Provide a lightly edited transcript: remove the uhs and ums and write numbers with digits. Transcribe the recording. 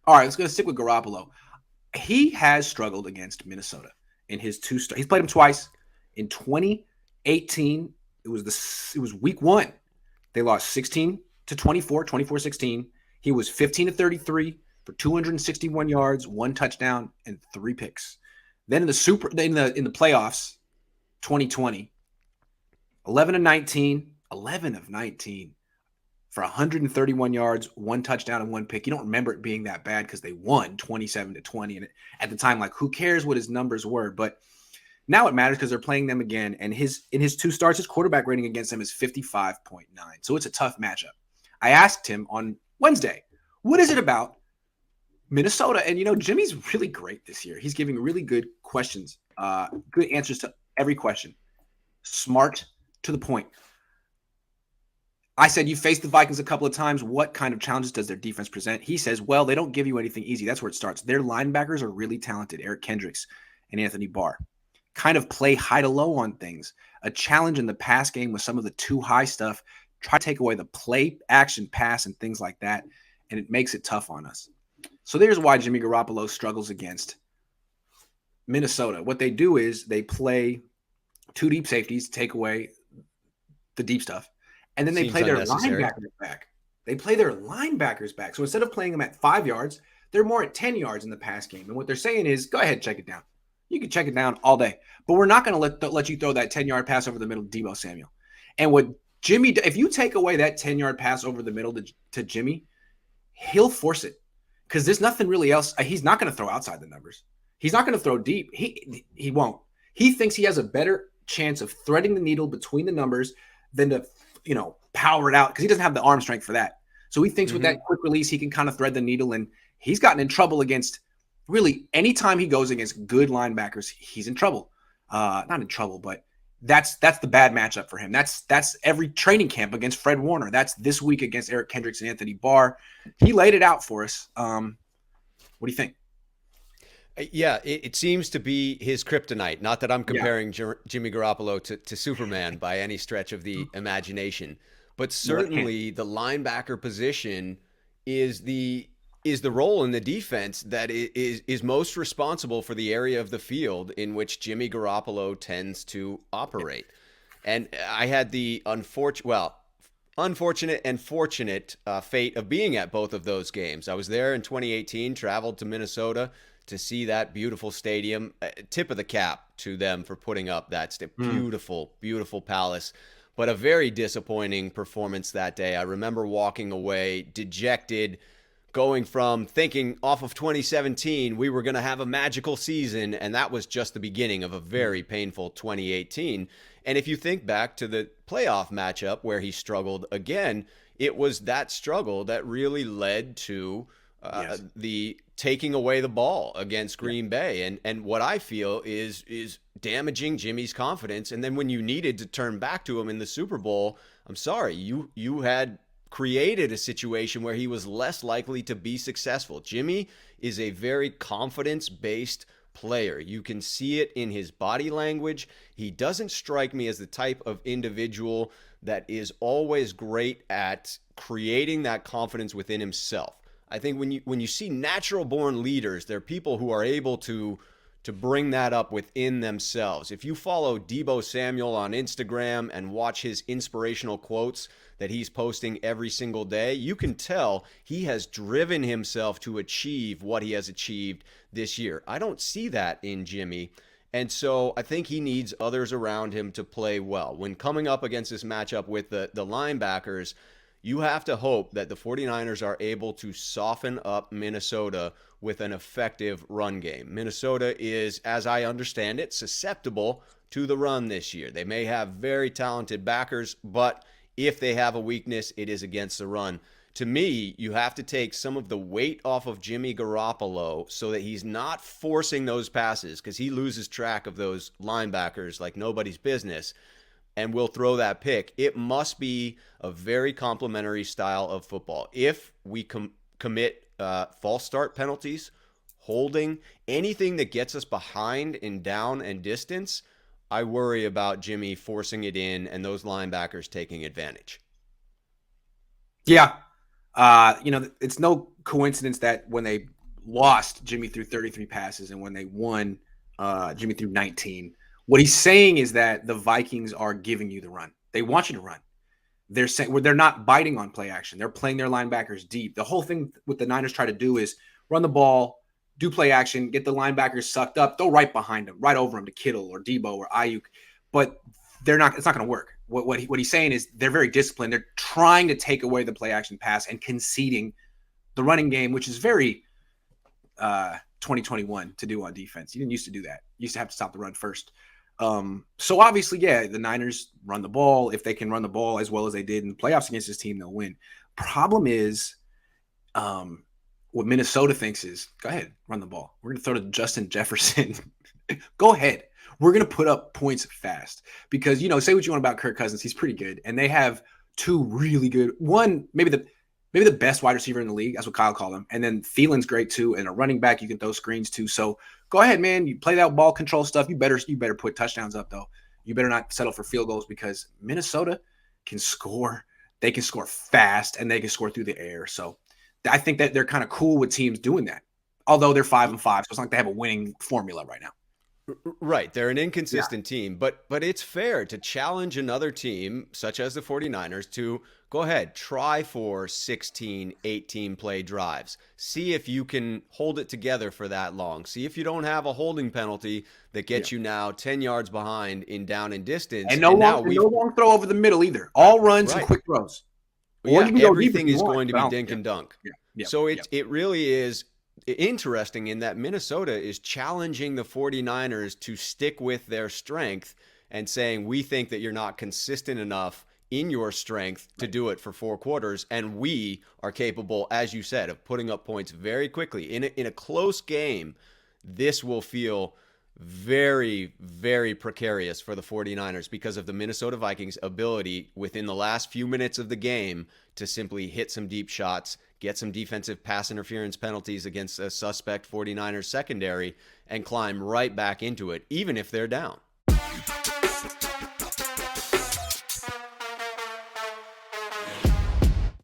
All right, let's go stick with Garoppolo. He has struggled against Minnesota in his two starts. He's played them twice. In 2018, it was week 1. They lost 16 to 24, 24-16. He was 15 to 33 for 261 yards, 1 touchdown, and 3 picks. Then in the playoffs, 2020, 11 of 19, 11 of 19 for 131 yards, 1 touchdown, and 1 pick. You don't remember it being that bad because they won 27 to 20. And at the time, like, who cares what his numbers were? But now it matters because they're playing them again. And in his 2 starts, his quarterback rating against them is 55.9. So it's a tough matchup. I asked him on Wednesday, what is it about Minnesota? And, Jimmy's really great this year. He's giving really good questions, good answers to every question. Smart, to the point. I said, you faced the Vikings a couple of times. What kind of challenges does their defense present? He says, well, they don't give you anything easy. That's where it starts. Their linebackers are really talented. Eric Kendricks and Anthony Barr kind of play high to low on things. A challenge in the pass game with some of the too high stuff. Try to take away the play, action, pass, and things like that, and it makes it tough on us. So there's why Jimmy Garoppolo struggles against Minnesota. What they do is they play 2 deep safeties, take away the deep stuff. And then they play their linebackers back. So instead of playing them at 5 yards, they're more at 10 yards in the pass game. And what they're saying is, go ahead, check it down. You can check it down all day. But we're not going to let you throw that 10-yard pass over the middle to Deebo Samuel. And what Jimmy, if you take away that 10-yard pass over the middle to Jimmy, he'll force it. Because there's nothing really else. He's not going to throw outside the numbers. He's not going to throw deep. He won't. He thinks he has a better chance of threading the needle between the numbers than to power it out, because he doesn't have the arm strength for that. So he thinks with that quick release, he can kind of thread the needle, and he's gotten in trouble against really anytime he goes against good linebackers, he's in trouble. Not in trouble, but that's the bad matchup for him. That's every training camp against Fred Warner. That's this week against Eric Kendricks and Anthony Barr. He laid it out for us. What do you think? Yeah, it seems to be his kryptonite. Not that I'm comparing Jimmy Garoppolo to Superman by any stretch of the imagination, but certainly the linebacker position is the role in the defense that is most responsible for the area of the field in which Jimmy Garoppolo tends to operate. And I had the unfortunate and fortunate fate of being at both of those games. I was there in 2018, traveled to Minnesota to see that beautiful stadium. Tip of the cap to them for putting up that beautiful, beautiful palace. But a very disappointing performance that day. I remember walking away dejected, going from thinking off of 2017 we were going to have a magical season, and that was just the beginning of a very painful 2018. And if you think back to the playoff matchup where he struggled again, it was that struggle that really led to the taking away the ball against Green Bay. And what I feel is damaging Jimmy's confidence. And then when you needed to turn back to him in the Super Bowl, I'm sorry, you had created a situation where he was less likely to be successful. Jimmy is a very confidence-based player. You can see it in his body language. He doesn't strike me as the type of individual that is always great at creating that confidence within himself. I think when you see natural born leaders, they're people who are able to bring that up within themselves. If you follow Deebo Samuel on Instagram and watch his inspirational quotes that he's posting every single day, you can tell he has driven himself to achieve what he has achieved this year. I don't see that in Jimmy. And so I think he needs others around him to play well. When coming up against this matchup with the linebackers, you have to hope that the 49ers are able to soften up Minnesota with an effective run game. Minnesota is, as I understand it, susceptible to the run this year. They may have very talented backers, but if they have a weakness, it is against the run. To me, you have to take some of the weight off of Jimmy Garoppolo so that he's not forcing those passes, because he loses track of those linebackers like nobody's business and will throw that pick. It must be a very complimentary style of football. If we commit false start penalties, holding, anything that gets us behind in down and distance, I worry about Jimmy forcing it in and those linebackers taking advantage. Yeah. It's no coincidence that when they lost, Jimmy threw 33 passes, and when they won, Jimmy threw 19. What he's saying is that the Vikings are giving you the run. They want you to run. They're saying they're not biting on play action. They're playing their linebackers deep. The whole thing what the Niners try to do is run the ball, do play action, get the linebackers sucked up, throw right behind them, right over them to Kittle or Debo or Ayuk. But they're not. It's not going to work. What he's saying is they're very disciplined. They're trying to take away the play action pass and conceding the running game, which is very 2021 to do on defense. You didn't used to do that. You used to have to stop the run first. So obviously, yeah, the Niners run the ball. If they can run the ball as well as they did in the playoffs against this team, they'll win. Problem is, what Minnesota thinks is, go ahead, run the ball. We're going to throw to Justin Jefferson. Go ahead. We're going to put up points fast because, say what you want about Kirk Cousins. He's pretty good. And they have two really good, one, maybe the best wide receiver in the league. That's what Kyle called him. And then Thielen's great too. And a running back, you can throw screens too. So go ahead, man. You play that ball control stuff. You better put touchdowns up though. You better not settle for field goals because Minnesota can score. They can score fast and they can score through the air. So I think that they're kind of cool with teams doing that. Although they're 5-5, so it's not like they have a winning formula right now. Right. They're an inconsistent team, but it's fair to challenge another team, such as the 49ers, to go ahead, try for 16, 18 play drives. See if you can hold it together for that long. See if you don't have a holding penalty that gets you now 10 yards behind in down and distance. And no long throw over the middle either. All runs and quick throws. Or you can everything is going to be dink and dunk. Yeah. So it really is interesting in that Minnesota is challenging the 49ers to stick with their strength and saying, we think that you're not consistent enough in your strength to do it for 4 quarters. And we are capable, as you said, of putting up points very quickly. In a close game, this will feel very, very precarious for the 49ers because of the Minnesota Vikings' ability within the last few minutes of the game to simply hit some deep shots, get some defensive pass interference penalties against a suspect 49ers secondary, and climb right back into it, even if they're down.